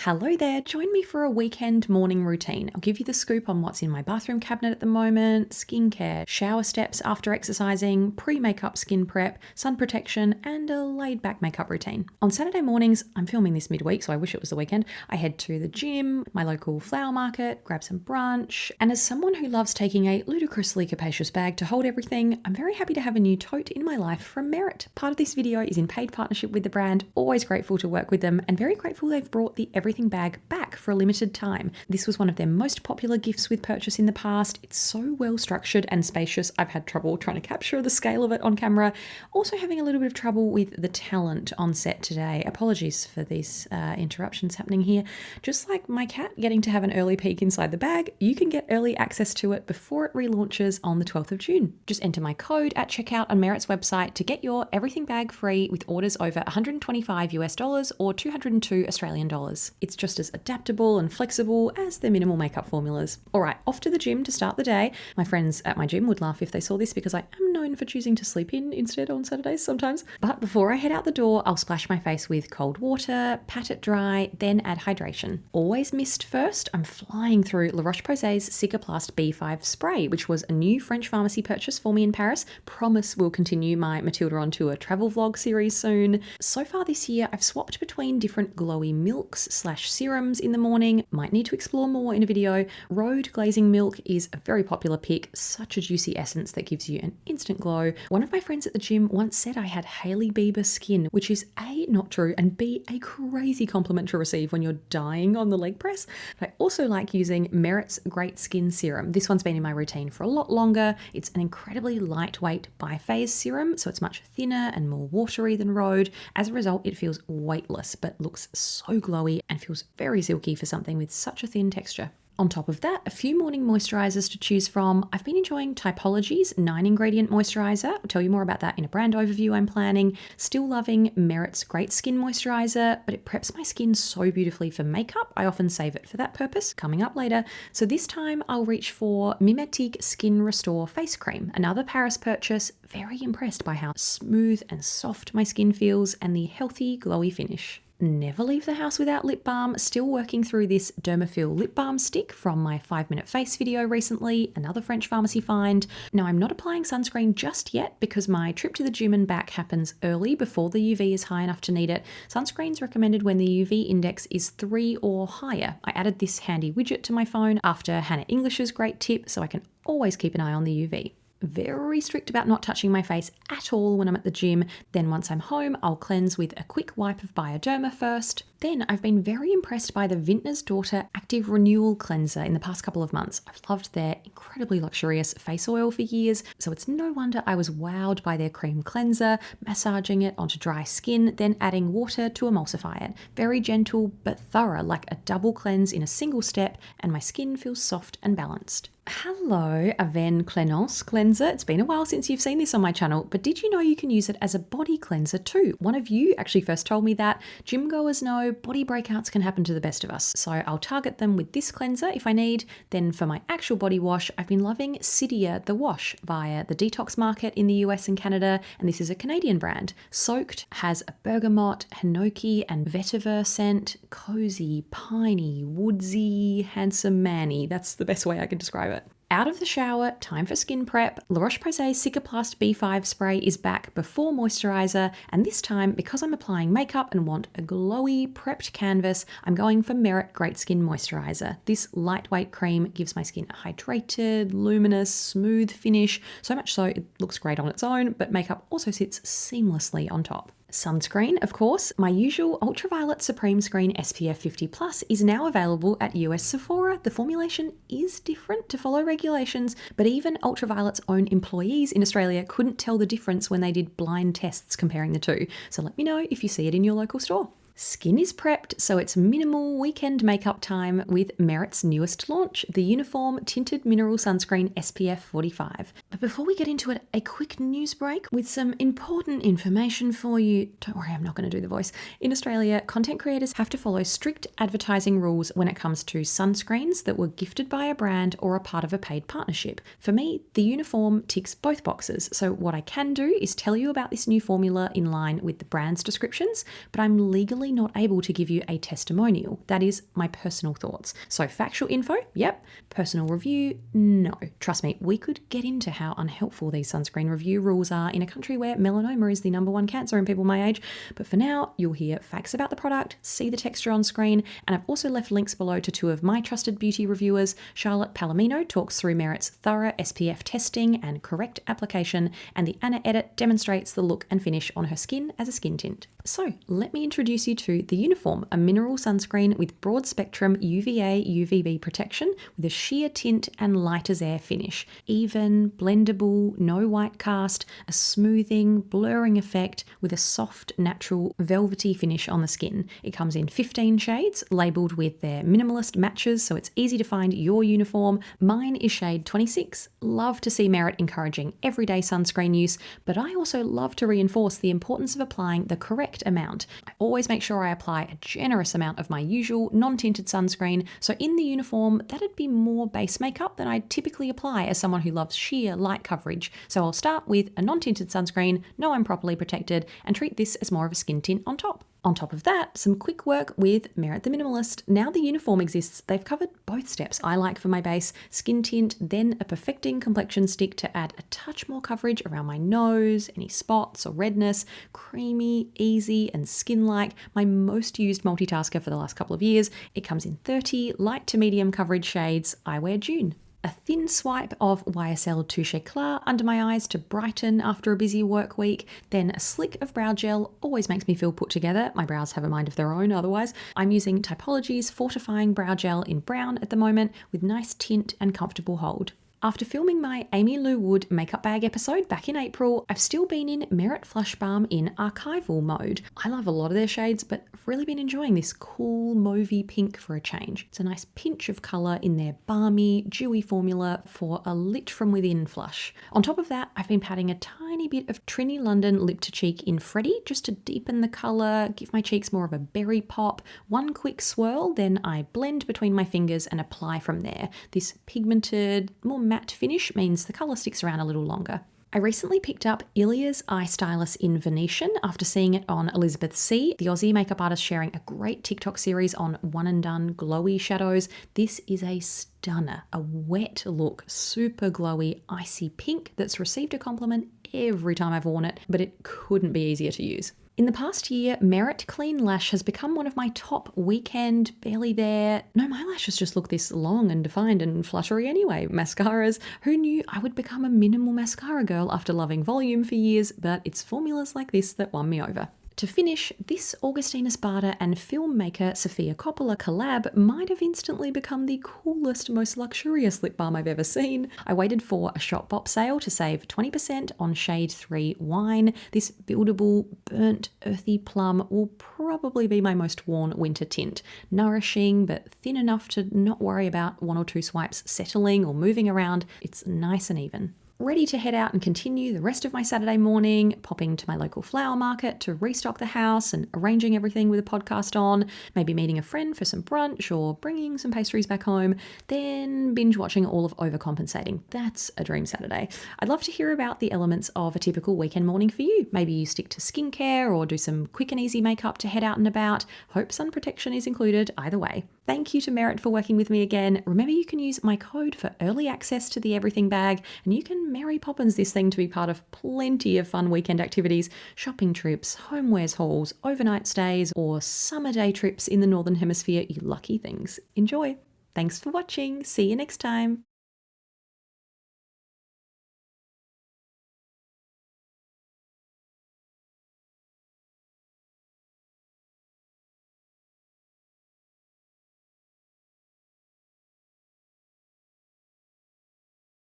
Hello there, join me for a weekend morning routine. I'll give you the scoop on what's in my bathroom cabinet at the moment, skincare, shower steps after exercising, pre-makeup skin prep, sun protection, and a laid-back makeup routine. On Saturday mornings, I'm filming this midweek, so I wish it was the weekend, I head to the gym, my local flower market, grab some brunch, and as someone who loves taking a ludicrously capacious bag to hold everything, I'm very happy to have a new tote in my life from Merit. Part of this video is in paid partnership with the brand, always grateful to work with them, and very grateful they've brought the everything bag back for a limited time. This was one of their most popular gifts with purchase in the past. It's so well structured and spacious. I've had trouble trying to capture the scale of it on camera. Also having a little bit of trouble with the talent on set today. Apologies for these interruptions happening here. Just like my cat getting to have an early peek inside the bag, you can get early access to it before it relaunches on the 12th of June. Just enter my code at checkout on Merit's website to get your everything bag free with orders over $125 or 202 Australian dollars. It's just as adaptable and flexible as their minimal makeup formulas. All right, off to the gym to start the day. My friends at my gym would laugh if they saw this because I am known for choosing to sleep in instead on Saturdays sometimes. But before I head out the door, I'll splash my face with cold water, pat it dry, then add hydration. Always mist first. I'm flying through La Roche-Posay's Cicaplast B5 spray, which was a new French pharmacy purchase for me in Paris. Promise we'll continue my Matilda on tour travel vlog series soon. So far this year, I've swapped between different glowy milks / serums in the morning. Might need to explore more in a video. Road glazing milk is a very popular pick, such a juicy essence that gives you an instant glow. One of my friends at the gym once said I had Hailey Bieber skin, which is A, not true, and B, a crazy compliment to receive when you're dying on the leg press. But I also like using Merit's Great Skin Serum. This one's been in my routine for a lot longer. It's an incredibly lightweight biphase serum, so it's much thinner and more watery than Road. As a result, it feels weightless, but looks so glowy and feels very silky for something with such a thin texture. On top of that, a few morning moisturizers to choose from. I've been enjoying Typology's 9-ingredient moisturizer. I'll tell you more about that in a brand overview I'm planning. Still loving Merit's Great Skin Moisturizer, but it preps my skin so beautifully for makeup. I often save it for that purpose, coming up later. So this time I'll reach for Mimetic Skin Restore Face Cream, another Paris purchase. Very impressed by how smooth and soft my skin feels and the healthy, glowy finish. Never leave the house without lip balm. Still working through this Dermaphil lip balm stick from my 5-minute face video recently, another French pharmacy find. Now I'm not applying sunscreen just yet because my trip to the gym and back happens early before the UV is high enough to need it. Sunscreen's recommended when the UV index is 3 or higher. I added this handy widget to my phone after Hannah English's great tip, so I can always keep an eye on the UV. Very strict about not touching my face at all when I'm at the gym. Then once I'm home, I'll cleanse with a quick wipe of Bioderma first. Then I've been very impressed by the Vintner's Daughter Active Renewal Cleanser in the past couple of months. I've loved their incredibly luxurious face oil for years, so it's no wonder I was wowed by their cream cleanser, massaging it onto dry skin, then adding water to emulsify it. Very gentle but thorough, like a double cleanse in a single step, and my skin feels soft and balanced. Hello, Avène Clénance cleanser. It's been a while since you've seen this on my channel, but did you know you can use it as a body cleanser too? One of you actually first told me that. Gym goers know body breakouts can happen to the best of us, so I'll target them with this cleanser if I need. Then for my actual body wash, I've been loving Cydia the Wash via the Detox Market in the US and Canada, and this is a Canadian brand. Soaked, has a bergamot, hinoki, and vetiver scent. Cozy, piney, woodsy, handsome manny. That's the best way I can describe it. Out of the shower, time for skin prep. La Roche-Posay's Cicaplast B5 spray is back before moisturizer, and this time, because I'm applying makeup and want a glowy, prepped canvas, I'm going for Merit Great Skin Moisturizer. This lightweight cream gives my skin a hydrated, luminous, smooth finish, so much so it looks great on its own, but makeup also sits seamlessly on top. Sunscreen, of course. My usual Ultraviolet Supreme Screen SPF 50+ is now available at US Sephora. The formulation is different to follow regulations, but even Ultraviolet's own employees in Australia couldn't tell the difference when they did blind tests comparing the two. So let me know if you see it in your local store. Skin is prepped, so it's minimal weekend makeup time with Merit's newest launch, the Uniform Tinted Mineral Sunscreen SPF 45. But before we get into it, a quick news break with some important information for you. Don't worry, I'm not going to do the voice. In Australia, content creators have to follow strict advertising rules when it comes to sunscreens that were gifted by a brand or are part of a paid partnership. For me, the Uniform ticks both boxes, so what I can do is tell you about this new formula in line with the brand's descriptions, but I'm legally sadly not able to give you a testimonial. That is my personal thoughts. So factual info, yep. Personal review, no. Trust me, we could get into how unhelpful these sunscreen review rules are in a country where melanoma is the #1 cancer in people my age. But for now, you'll hear facts about the product, see the texture on screen, and I've also left links below to two of my trusted beauty reviewers. Charlotte Palomino talks through Merit's thorough SPF testing and correct application, and the Anna Edit demonstrates the look and finish on her skin as a skin tint. So let me introduce you to the Uniform, a mineral sunscreen with broad spectrum UVA UVB protection with a sheer tint and light as air finish. Even, blendable, no white cast, a smoothing, blurring effect with a soft, natural, velvety finish on the skin. It comes in 15 shades, labelled with their Minimalist matches, so it's easy to find your uniform. Mine is shade 26. Love to see Merit encouraging everyday sunscreen use, but I also love to reinforce the importance of applying the correct amount. I always make sure I apply a generous amount of my usual non-tinted sunscreen, so in the Uniform, that'd be more base makeup than I typically apply as someone who loves sheer light coverage. So I'll start with a non-tinted sunscreen, know I'm properly protected, and treat this as more of a skin tint on top. On top of that, some quick work with Merit the Minimalist. Now the Uniform exists, they've covered both steps I like for my base, skin tint, then a perfecting complexion stick to add a touch more coverage around my nose, any spots or redness, creamy, easy and skin-like, my most used multitasker for the last couple of years. It comes in 30 light to medium coverage shades, Eyewear June. A thin swipe of YSL Touche Eclat under my eyes to brighten after a busy work week, then a slick of brow gel always makes me feel put together. My brows have a mind of their own otherwise. I'm using Typology's Fortifying Brow Gel in brown at the moment with nice tint and comfortable hold. After filming my Amy Lou Wood makeup bag episode back in April, I've still been in Merit Flush Balm in archival mode. I love a lot of their shades, but I've really been enjoying this cool mauvey pink for a change. It's a nice pinch of colour in their balmy, dewy formula for a lit from within flush. On top of that, I've been patting a tiny bit of Trini London Lip to Cheek in Freddie just to deepen the colour, give my cheeks more of a berry pop. One quick swirl, then I blend between my fingers and apply from there. This pigmented, more matte finish means the colour sticks around a little longer. I recently picked up Ilia's eye stylus in Venetian after seeing it on Elizabeth C, the Aussie makeup artist, sharing a great TikTok series on one and done glowy shadows. This is a stunner, a wet look, super glowy, icy pink that's received a compliment every time I've worn it, but it couldn't be easier to use. In the past year, Merit Clean Lash has become one of my top weekend, barely there. No, my lashes just look this long and defined and fluttery anyway. Mascaras. Who knew I would become a minimal mascara girl after loving volume for years, but it's formulas like this that won me over. To finish, this Augustina Sparta and filmmaker Sofia Coppola collab might have instantly become the coolest, most luxurious lip balm I've ever seen. I waited for a Shopbop sale to save 20% on shade 3 Wine. This buildable, burnt, earthy plum will probably be my most worn winter tint. Nourishing, but thin enough to not worry about one or two swipes settling or moving around. It's nice and even. Ready to head out and continue the rest of my Saturday morning, popping to my local flower market to restock the house and arranging everything with a podcast on, maybe meeting a friend for some brunch or bringing some pastries back home, then binge watching all of Overcompensating. That's a dream Saturday. I'd love to hear about the elements of a typical weekend morning for you. Maybe you stick to skincare or do some quick and easy makeup to head out and about. Hope sun protection is included either way. Thank you to Merit for working with me again. Remember, you can use my code for early access to the Everything Bag, and you can Mary Poppins this thing to be part of plenty of fun weekend activities, shopping trips, homewares hauls, overnight stays, or summer day trips in the Northern Hemisphere, you lucky things. Enjoy! Thanks for watching. See you next time.